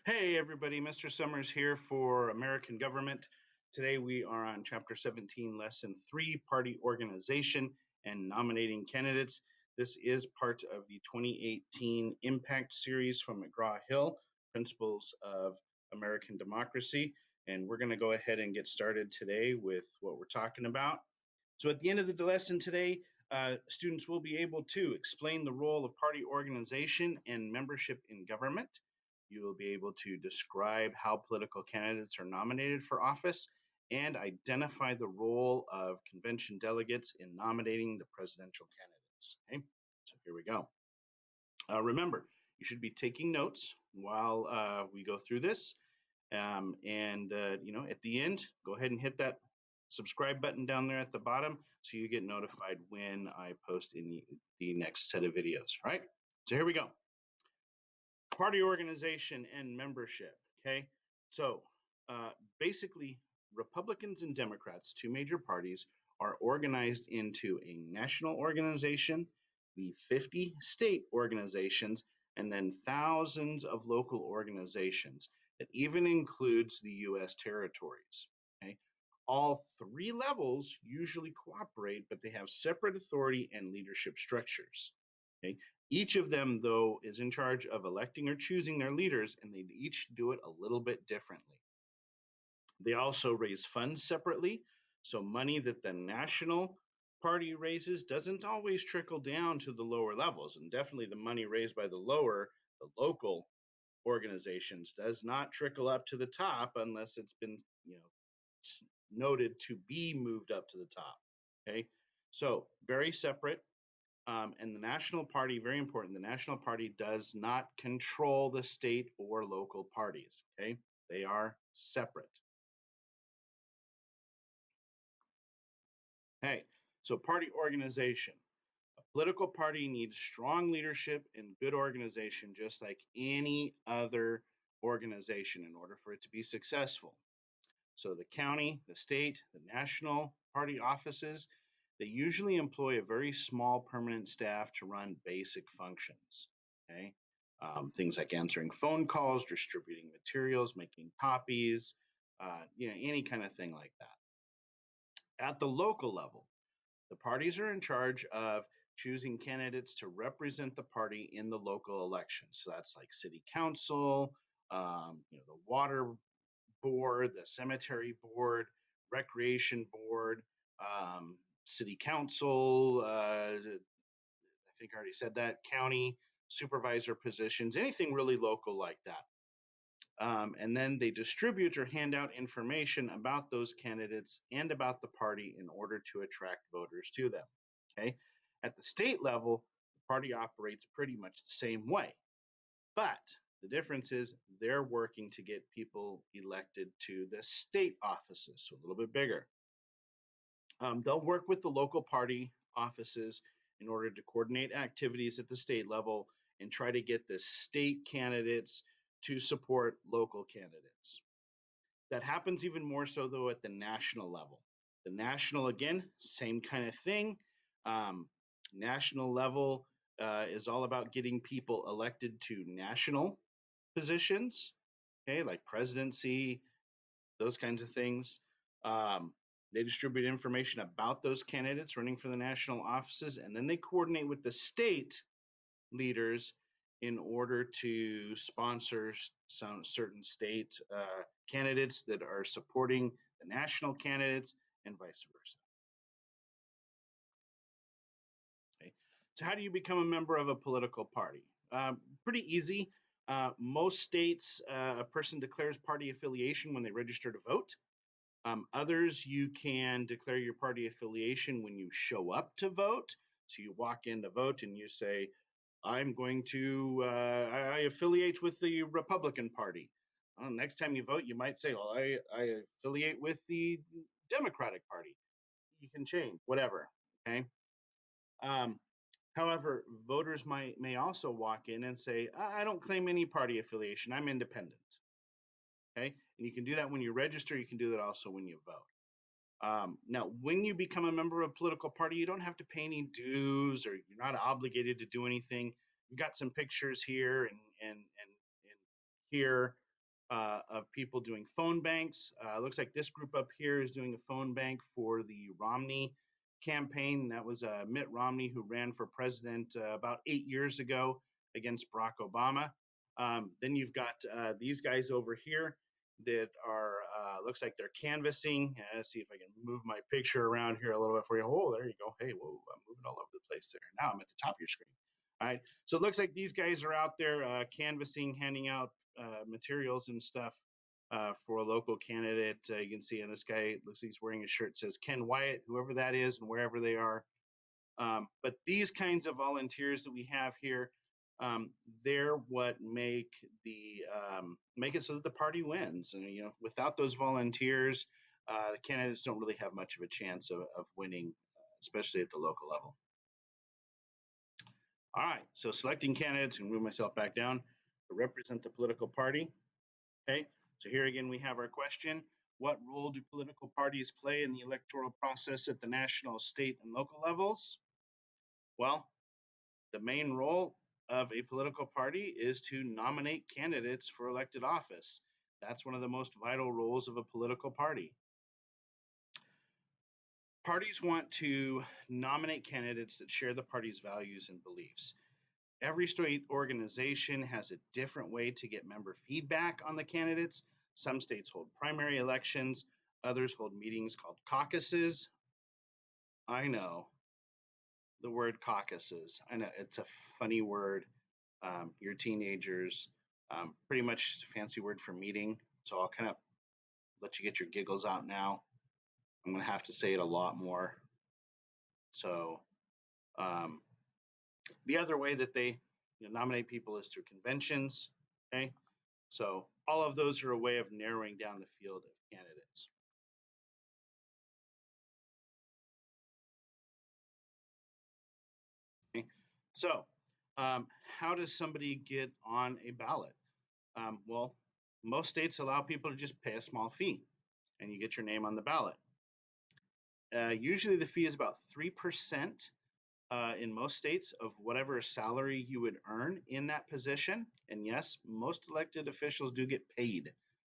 Hey everybody, Mr. Summers here for American Government. Today we are on Chapter 17, Lesson 3, Party Organization and Nominating Candidates. This is part of the 2018 Impact Series from McGraw-Hill, Principles of American Democracy. And we're going to go ahead and get started today with what we're talking about. So at the end of the lesson today, students will be able to explain the role of party organization and membership in government. You will be able to describe how political candidates are nominated for office and identify the role of convention delegates in nominating the presidential candidates. Okay, so here we go. Remember, you should be taking notes while we go through this. At the end, go ahead and hit that subscribe button down there at the bottom so you get notified when I post in the next set of videos. All right, so here we go. Party organization and membership. Okay, so basically, Republicans and Democrats, two major parties, are organized into a national organization, the 50 state organizations, and then thousands of local organizations. That even includes the U.S. territories. Okay, all three levels usually cooperate, but they have separate authority and leadership structures. Okay, each of them, though, is in charge of electing or choosing their leaders, and they each do it a little bit differently. They also raise funds separately, so money that the national party raises doesn't always trickle down to the lower levels, and definitely the money raised by the local organizations does not trickle up to the top unless it's been, noted to be moved up to the top. Okay, so very separate. And the national party, very important, the national party does not control the state or local parties. Okay, they are separate. Hey, so party organization. A political party needs strong leadership and good organization, just like any other organization, in order for it to be successful. So the county, the state, the national party offices, they usually employ a very small permanent staff to run basic functions. Okay, things like answering phone calls, distributing materials, making copies, any kind of thing like that. At the local level, the parties are in charge of choosing candidates to represent the party in the local elections. So that's like city council, the water board, the cemetery board, recreation board, city council. I think I already said that. County supervisor positions, anything really local like that. And then they distribute or hand out information about those candidates and about the party in order to attract voters to them. Okay. At the state level, the party operates pretty much the same way. But the difference is they're working to get people elected to the state offices, so a little bit bigger. They'll work with the local party offices in order to coordinate activities at the state level and try to get the state candidates to support local candidates. That happens even more so, though, at the national level. The national, again, same kind of thing. National level is all about getting people elected to national positions, okay, like presidency, those kinds of things. They distribute information about those candidates running for the national offices, and then they coordinate with the state leaders in order to sponsor some certain state candidates that are supporting the national candidates and vice versa. Okay. So how do you become a member of a political party? Pretty easy. Most states, a person declares party affiliation when they register to vote. Others, you can declare your party affiliation when you show up to vote. So you walk in to vote and you say, I'm going to, I affiliate with the Republican Party. Well, next time you vote, you might say, well, I affiliate with the Democratic Party. You can change, whatever, okay? However, voters may also walk in and say, I don't claim any party affiliation, I'm independent, okay? And you can do that when you register, you can do that also when you vote. Now, when you become a member of a political party, you don't have to pay any dues or you're not obligated to do anything. We've got some pictures here and here of people doing phone banks. Looks like this group up here is doing a phone bank for the Romney campaign. That was Mitt Romney, who ran for president about 8 years ago against Barack Obama. Then you've got these guys over here that are, looks like they're canvassing. Let's see if I can move my picture around here a little bit for you. Oh, there you go. Hey, whoa, I'm moving all over the place there. Now I'm at the top of your screen. All right, so it looks like these guys are out there canvassing, handing out materials and stuff for a local candidate. You can see, and this guy looks like he's wearing a shirt that says Ken Wyatt, whoever that is, and wherever they are. But these kinds of volunteers that we have here, they're what make the make it so that the party wins. And you know, without those volunteers, the candidates don't really have much of a chance of winning, especially at the local level. All right, so selecting candidates, and move myself back down to represent the political party. Okay, so here again we have our question. What role do political parties play in the electoral process at the national, state, and local levels? Well, the main role of a political party is to nominate candidates for elected office. That's one of the most vital roles of a political party. Parties want to nominate candidates that share the party's values and beliefs. Every state organization has a different way to get member feedback on the candidates. Some states hold primary elections, others hold meetings called caucuses. I know the word caucuses. I know it's a funny word. You're teenagers, pretty much just a fancy word for meeting. So I'll kind of let you get your giggles out now. I'm going to have to say it a lot more. So the other way that they nominate people is through conventions. Okay, so all of those are a way of narrowing down the field of candidates. Okay, so how does somebody get on a ballot? Well, most states allow people to just pay a small fee, and you get your name on the ballot. Usually the fee is about 3% in most states of whatever salary you would earn in that position. And yes, most elected officials do get paid,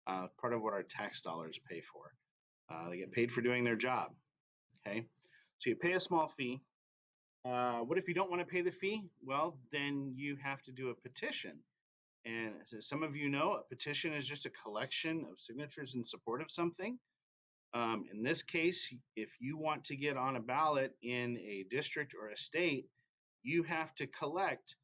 part of what our tax dollars pay for. They get paid for doing their job. Okay, so you pay a small fee. What if you don't want to pay the fee? Well, then you have to do a petition. And as some of you know, a petition is just a collection of signatures in support of something. In this case, if you want to get on a ballot in a district or a state, you have to collect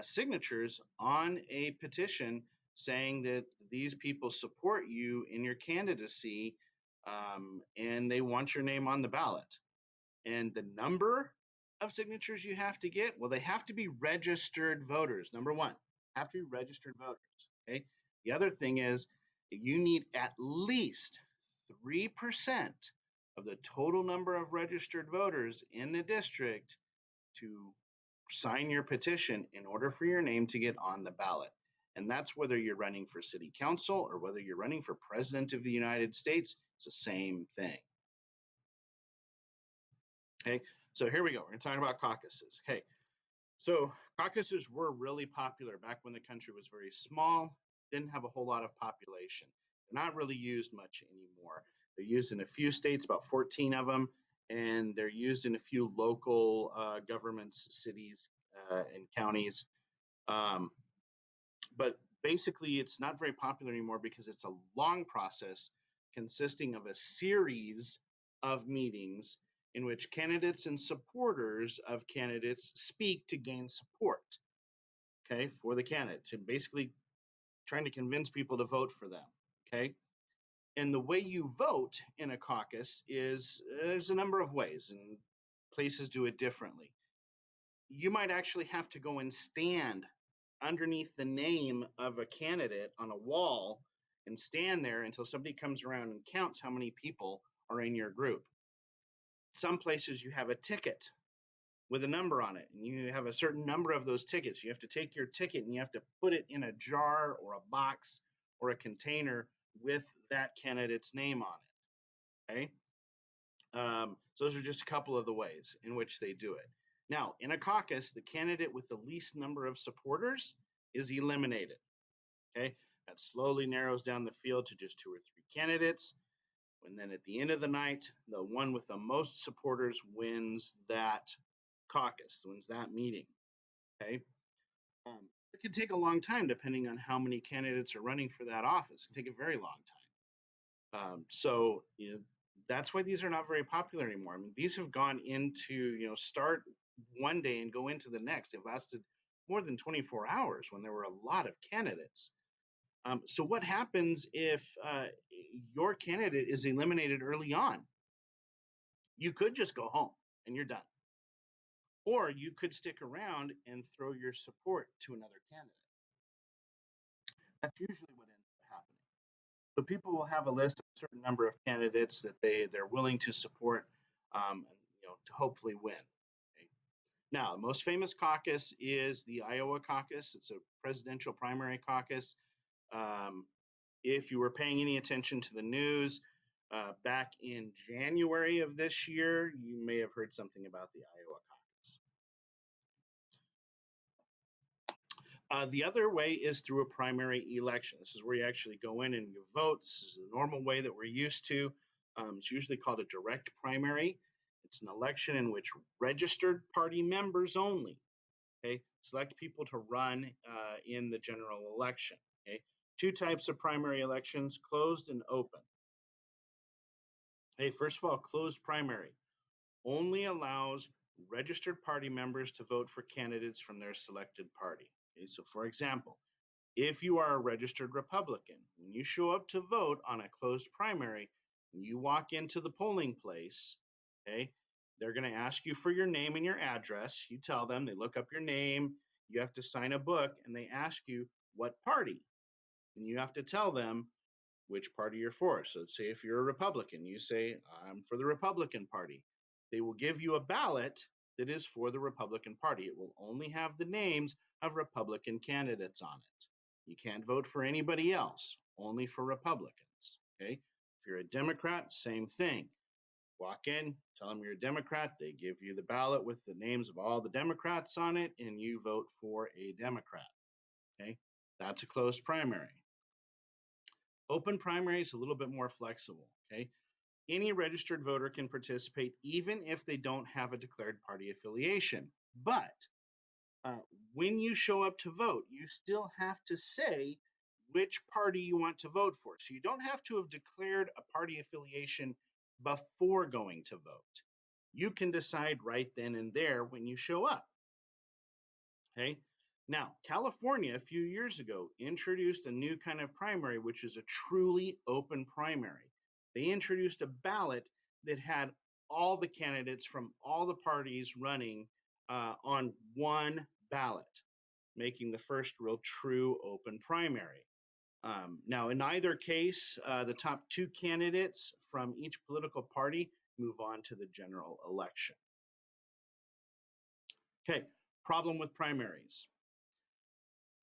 signatures on a petition saying that these people support you in your candidacy and they want your name on the ballot. And the number of signatures you have to get, well, they have to be registered voters. Number one, have to be registered voters. Okay. The other thing is you need at least 3% of the total number of registered voters in the district to sign your petition in order for your name to get on the ballot. And that's whether you're running for city council or whether you're running for president of the United States, it's the same thing. Okay, so here we go. We're going to talk about caucuses. Okay, so caucuses were really popular back when the country was very small, didn't have a whole lot of population. They're not really used much anymore. They're used in a few states, about 14 of them, and they're used in a few local governments, cities, and counties. But basically, it's not very popular anymore because it's a long process consisting of a series of meetings in which candidates and supporters of candidates speak to gain support, okay, for the candidate, to basically trying to convince people to vote for them, okay? And the way you vote in a caucus is there's a number of ways, and places do it differently. You might actually have to go and stand underneath the name of a candidate on a wall and stand there until somebody comes around and counts how many people are in your group. Some places you have a ticket with a number on it, and you have a certain number of those tickets. You have to take your ticket and you have to put it in a jar or a box or a container with that candidate's name on it, okay? So those are just a couple of the ways in which they do it. Now, in a caucus, the candidate with the least number of supporters is eliminated, okay? That slowly narrows down the field to just 2 or 3 candidates. And then at the end of the night, the one with the most supporters wins that caucus, wins that meeting. Okay. It can take a long time depending on how many candidates are running for that office. It can take a very long time. So that's why these are not very popular anymore. I mean, these have gone into, start one day and go into the next. They've lasted more than 24 hours when there were a lot of candidates. So what happens if your candidate is eliminated early on? You could just go home and you're done. Or you could stick around and throw your support to another candidate. That's usually what ends up happening. So people will have a list of a certain number of candidates that they're willing to support, to hopefully win. Okay. Now, the most famous caucus is the Iowa caucus. It's a presidential primary caucus. If you were paying any attention to the news back in January of this year, you may have heard something about the Iowa caucus. The other way is through a primary election. This is where you actually go in and you vote. This is the normal way that we're used to. It's usually called a direct primary. It's an election in which registered party members only, okay, select people to run in the general election. Okay, 2 types of primary elections: closed and open. Hey, first of all, closed primary only allows registered party members to vote for candidates from their selected party. Okay, so for example, if you are a registered Republican, when you show up to vote on a closed primary, when you walk into the polling place, okay, they're going to ask you for your name and your address. You tell them, they look up your name, you have to sign a book, and they ask you what party. And you have to tell them which party you're for. So let's say if you're a Republican, you say, I'm for the Republican Party. They will give you a ballot that is for the Republican Party. It will only have the names of Republican candidates on it. You can't vote for anybody else, only for Republicans. Okay. If you're a Democrat, same thing. Walk in, tell them you're a Democrat. They give you the ballot with the names of all the Democrats on it, and you vote for a Democrat. Okay. That's a closed primary. Open primary is a little bit more flexible. Okay. Any registered voter can participate even if they don't have a declared party affiliation. But when you show up to vote, you still have to say which party you want to vote for. So you don't have to have declared a party affiliation before going to vote. You can decide right then and there when you show up. Okay. Now, California a few years ago introduced a new kind of primary, which is a truly open primary. They introduced a ballot that had all the candidates from all the parties running on one ballot, making the first real true open primary. Now, in either case, the top 2 candidates from each political party move on to the general election. Okay, problem with primaries.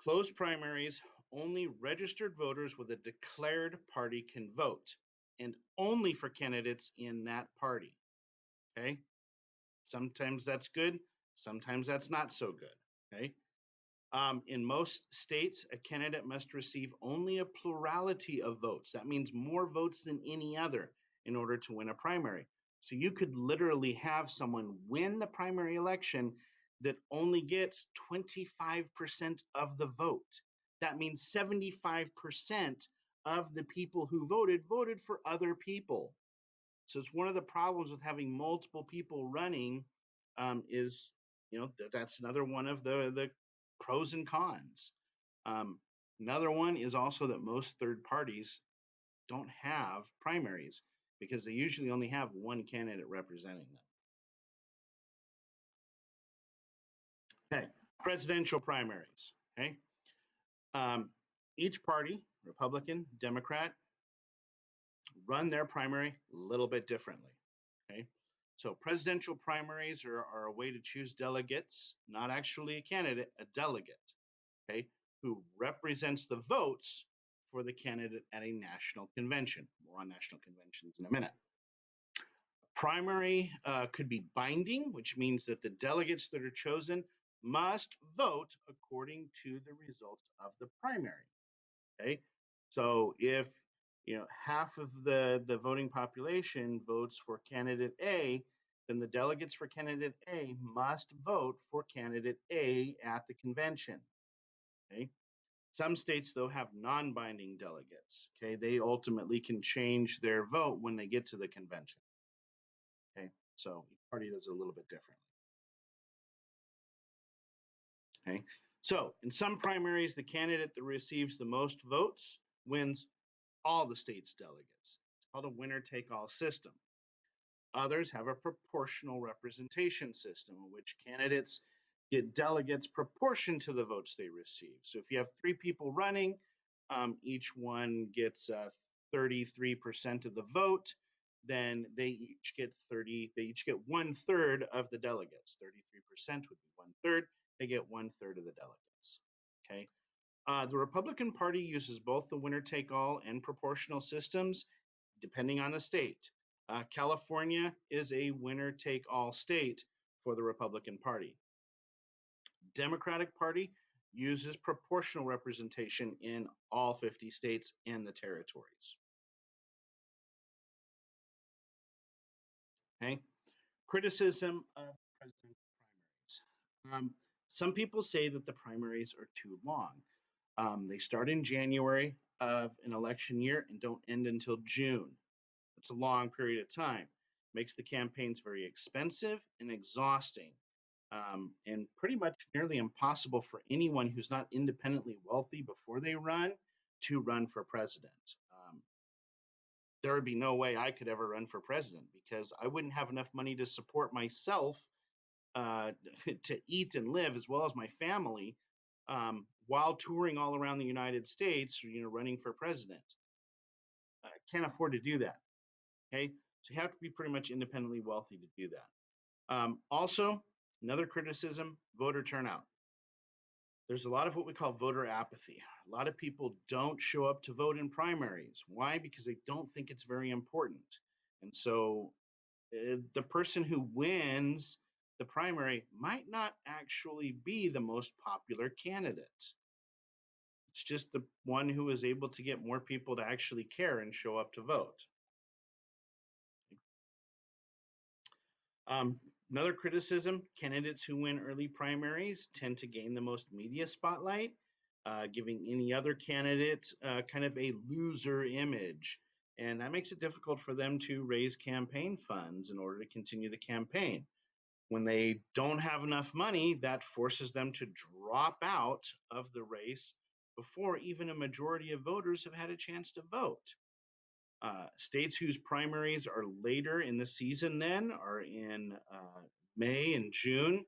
Closed primaries, only registered voters with a declared party can vote, and only for candidates in that party. Okay? Sometimes that's good, sometimes that's not so good. Okay? In most states, a candidate must receive only a plurality of votes. That means more votes than any other in order to win a primary. So you could literally have someone win the primary election that only gets 25% of the vote. That means 75% of the people who voted for other people. So it's one of the problems with having multiple people running is, that's another one of the pros and cons. Another one is also that most third parties don't have primaries because they usually only have one candidate representing them. Okay, presidential primaries. Okay, each party, Republican, Democrat, run their primary a little bit differently. Okay, so presidential primaries are a way to choose delegates, not actually a candidate, a delegate. Okay, who represents the votes for the candidate at a national convention. More on national conventions in a minute. Primary could be binding, which means that the delegates that are chosen must vote according to the results of the primary. Okay, So if half of the voting population votes for candidate A, then the delegates for candidate A must vote for candidate A at the convention. Okay. Some states, though, have non-binding delegates. Okay, they ultimately can change their vote when they get to the convention. Okay, so each party does it a little bit differently. Okay, so in some primaries, the candidate that receives the most votes wins all the state's delegates. It's called a winner-take-all system. Others have a proportional representation system in which candidates get delegates proportion to the votes they receive. So if you have 3 people running, each one gets 33% of the vote, then they each get 1/3 of the delegates. 33% would be 1/3. They get 1/3 of the delegates. Okay. The Republican Party uses both the winner-take-all and proportional systems, depending on the state. California is a winner-take-all state for the Republican Party. Democratic Party uses proportional representation in all 50 states and the territories. Okay. Criticism of presidential primaries. Some people say that the primaries are too long. They start in January of an election year and don't end until June. It's a long period of time. Makes the campaigns very expensive and exhausting, and pretty much nearly impossible for anyone who's not independently wealthy before they run to run for president. There would be no way I could ever run for president because I wouldn't have enough money to support myself, to eat and live, as well as my family, while touring all around the United States, running for president. I can't afford to do that. Okay, so you have to be pretty much independently wealthy to do that. Also, another criticism: voter turnout. There's a lot of what we call voter apathy. A lot of people don't show up to vote in primaries. Why? Because they don't think it's very important. And so the person who wins the primary might not actually be the most popular candidate. It's just the one who is able to get more people to actually care and show up to vote. Another criticism: candidates who win early primaries tend to gain the most media spotlight, giving any other candidate kind of a loser image. And that makes it difficult for them to raise campaign funds in order to continue the campaign. When they don't have enough money, that forces them to drop out of the race before even a majority of voters have had a chance to vote. States whose primaries are later in the season then are in May and June.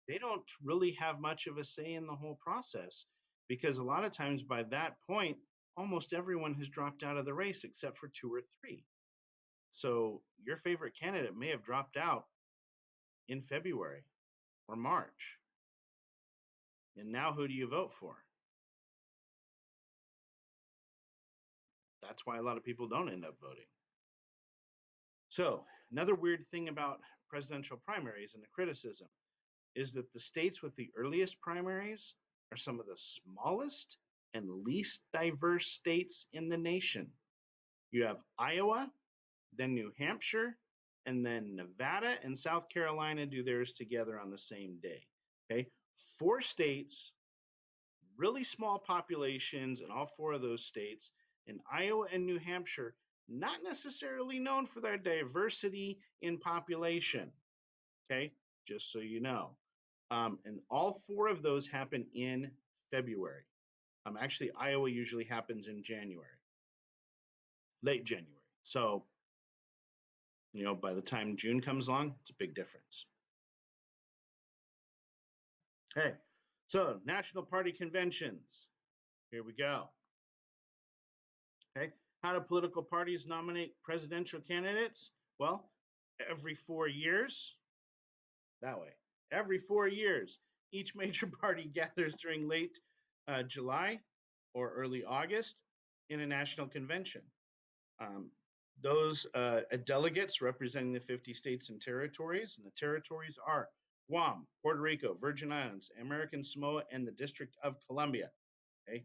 They don't really have much of a say in the whole process because a lot of times by that point, almost everyone has dropped out of the race except for 2 or 3. So your favorite candidate may have dropped out in February or March. And now who do you vote for? That's why a lot of people don't end up voting. So another weird thing about presidential primaries and the criticism is that the states with the earliest primaries are some of the smallest and least diverse states in the nation. You have Iowa, then New Hampshire, and then Nevada and South Carolina do theirs together on the same day. Okay, 4 states, really small populations in all 4 of those states, and Iowa and New Hampshire, not necessarily known for their diversity in population. Okay, just so you know. And all 4 of those happen in February. Actually, Iowa usually happens in January, late January. So, by the time June comes along, it's a big difference. Okay, so national party conventions. Here we go. Okay, how do political parties nominate presidential candidates? Well, every 4 years, that way. Every 4 years, each major party gathers during late July or early August in a national convention. Those delegates representing the 50 states and territories, and the territories are Guam, Puerto Rico, Virgin Islands, American Samoa, and the District of Columbia. Okay.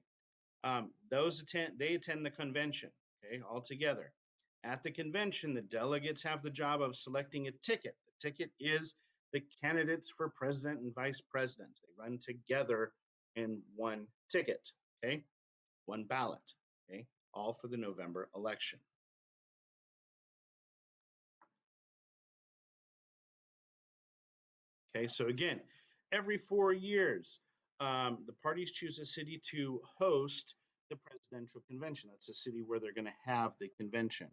They attend the convention, okay, all together. At the convention, the delegates have the job of selecting a ticket. The ticket is the candidates for president and vice president. They run together in one ticket, okay, one ballot, okay, all for the November election. Okay, so again, every 4 years, the parties choose a city to host the presidential convention. That's the city where they're going to have the convention.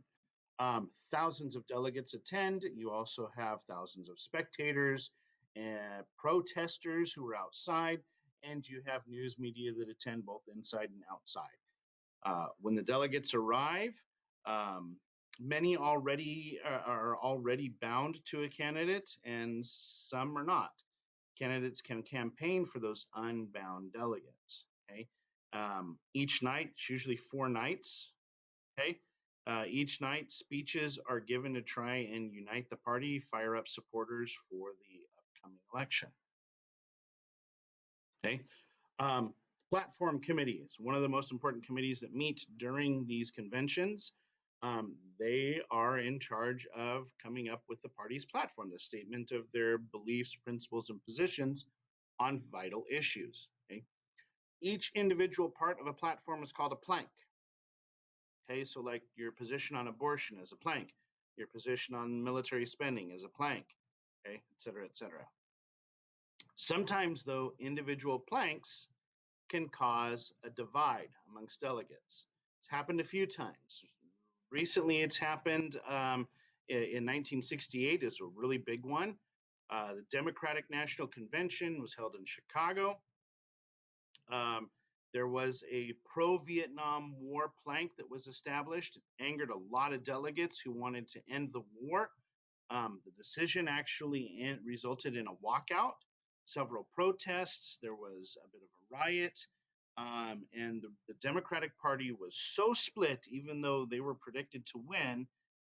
Thousands of delegates attend. You also have thousands of spectators and protesters who are outside, and you have news media that attend both inside and outside. When the delegates arrive, many already are already bound to a candidate, and some are not. Candidates can campaign for those unbound delegates. Okay, each night, it's usually 4 nights. Okay, each night speeches are given to try and unite the party, fire up supporters for the upcoming election. Okay, platform committees, one of the most important committees that meet during these conventions. They are in charge of coming up with the party's platform, the statement of their beliefs, principles, and positions on vital issues. Okay? Each individual part of a platform is called a plank. Okay, so like your position on abortion is a plank, your position on military spending is a plank, okay, et cetera, et cetera. Sometimes, though, individual planks can cause a divide amongst delegates. It's happened a few times. Recently, it's happened in 1968 is a really big one. The Democratic National Convention was held in Chicago. There was a pro-Vietnam War plank that was established. It angered a lot of delegates who wanted to end the war. The decision actually resulted in a walkout, several protests. There was a bit of a riot. And the Democratic Party was so split, even though they were predicted to win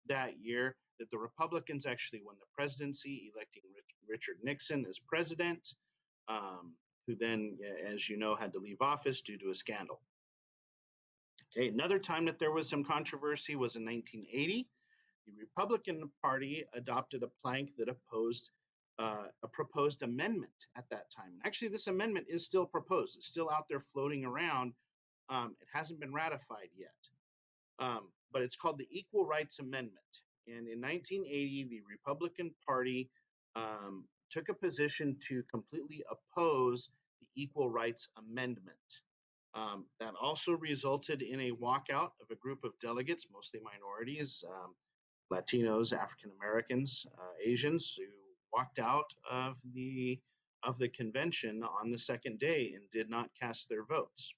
that year, that the Republicans actually won the presidency, electing Richard Nixon as president, who then, as you know, had to leave office due to a scandal. Okay, another time that there was some controversy was in 1980. The Republican Party adopted a plank that opposed a proposed amendment at that time. Actually, this amendment is still proposed. It's still out there floating around. It hasn't been ratified yet, but it's called the Equal Rights Amendment. And in 1980, the Republican Party took a position to completely oppose the Equal Rights Amendment. That also resulted in a walkout of a group of delegates, mostly minorities, Latinos, African Americans, Asians, who walked out of the convention on the second day and did not cast their votes.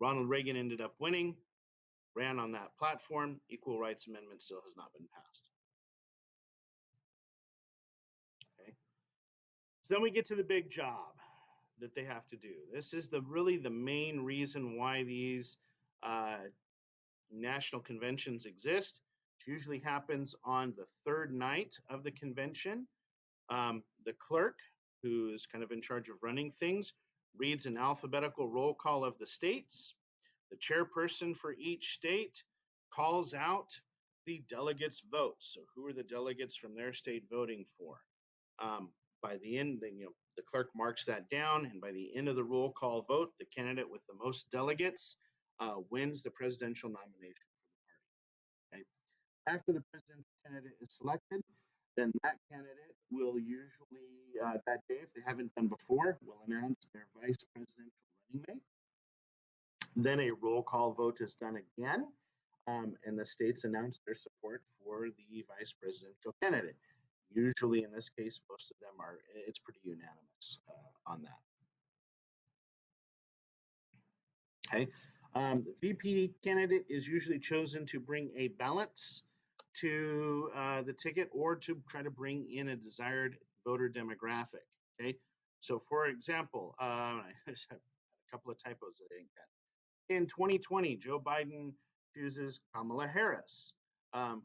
Ronald Reagan ended up winning, ran on that platform. Equal Rights Amendment still has not been passed. Okay. So then we get to the big job that they have to do. This is really the main reason why these national conventions exist. It usually happens on the 3rd night of the convention. The clerk, who is kind of in charge of running things, reads an alphabetical roll call of the states. The chairperson for each state calls out the delegates' votes. So who are the delegates from their state voting for? By the end, the clerk marks that down, and by the end of the roll call vote, the candidate with the most delegates wins the presidential nomination for the party. Okay? After the presidential candidate is selected, then that candidate will usually, that day, if they haven't done before, will announce their vice presidential running mate. Then a roll call vote is done again, and the states announce their support for the vice presidential candidate. Usually, in this case, most of them are, it's pretty unanimous on that. Okay. The VP candidate is usually chosen to bring a balance to the ticket or to try to bring in a desired voter demographic. Okay. So, for example, I just have a couple of typos that I didn't catch. In 2020, Joe Biden chooses Kamala Harris,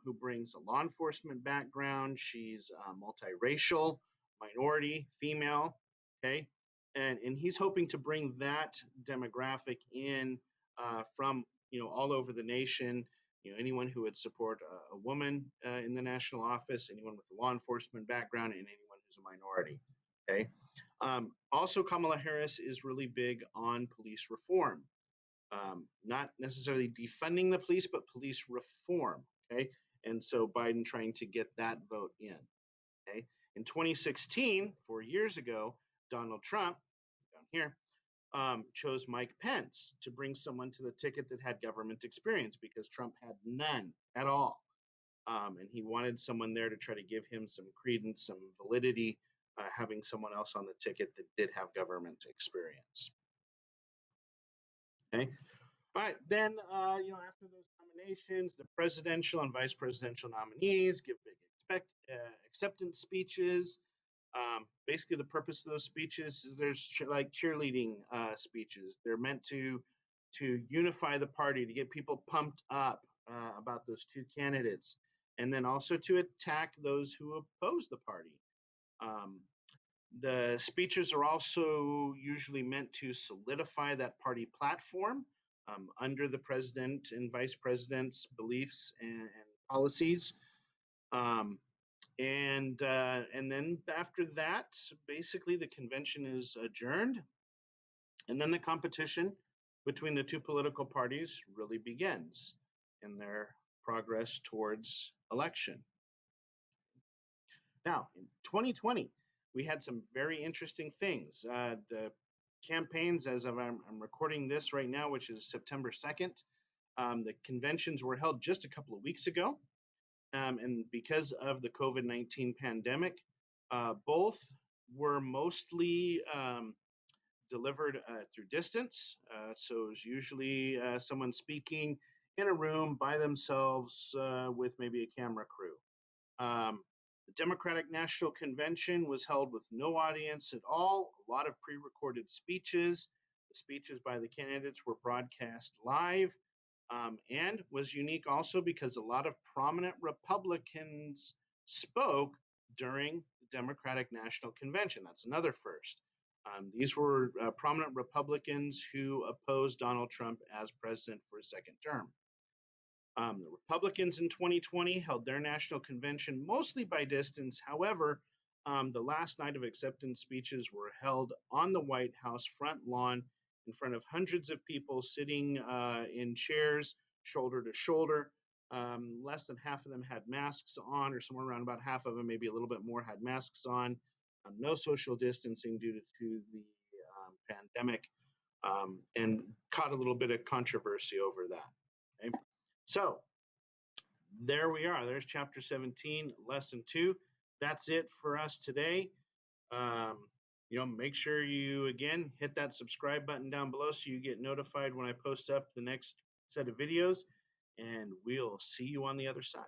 who brings a law enforcement background. She's multiracial, minority, female. Okay. and he's hoping to bring that demographic in from all over the nation. Anyone who would support a woman in the national office, anyone with a law enforcement background, and anyone who's a minority. Okay. Also, Kamala Harris is really big on police reform. Not necessarily defunding the police, but police reform. Okay. And so Biden trying to get that vote in. Okay. In 2016, 4 years ago, Donald Trump, down here, chose Mike Pence to bring someone to the ticket that had government experience because Trump had none at all. And he wanted someone there to try to give him some credence, some validity, having someone else on the ticket that did have government experience. Okay. All right. Then, after those nominations, the presidential and vice presidential nominees give big acceptance speeches. Basically, the purpose of those speeches is there's like cheerleading speeches. They're meant to unify the party, to get people pumped up about those two candidates, and then also to attack those who oppose the party. The speeches are also usually meant to solidify that party platform under the president and vice president's beliefs and policies. And then after that, basically the convention is adjourned, and then the competition between the two political parties really begins in their progress towards election. Now, in 2020, we had some very interesting things. The campaigns, as I'm recording this right now, which is September 2nd, the conventions were held just a couple of weeks ago. And because of the COVID-19 pandemic, both were mostly delivered through distance. So it was usually someone speaking in a room by themselves with maybe a camera crew. The Democratic National Convention was held with no audience at all, a lot of pre-recorded speeches. The speeches by the candidates were broadcast live. And was unique also because a lot of prominent Republicans spoke during the Democratic National Convention. That's another first. These were prominent Republicans who opposed Donald Trump as president for a second term. The Republicans in 2020 held their national convention mostly by distance. However, the last night of acceptance speeches were held on the White House front lawn in front of hundreds of people sitting in chairs, shoulder to shoulder. Less than half of them had masks on, or somewhere around about half of them, maybe a little bit more, had masks on. No social distancing due to the pandemic, and caught a little bit of controversy over that. Okay? So there we are. There's chapter 17, lesson 2. That's it for us today. Make sure you, again, hit that subscribe button down below so you get notified when I post up the next set of videos, and we'll see you on the other side.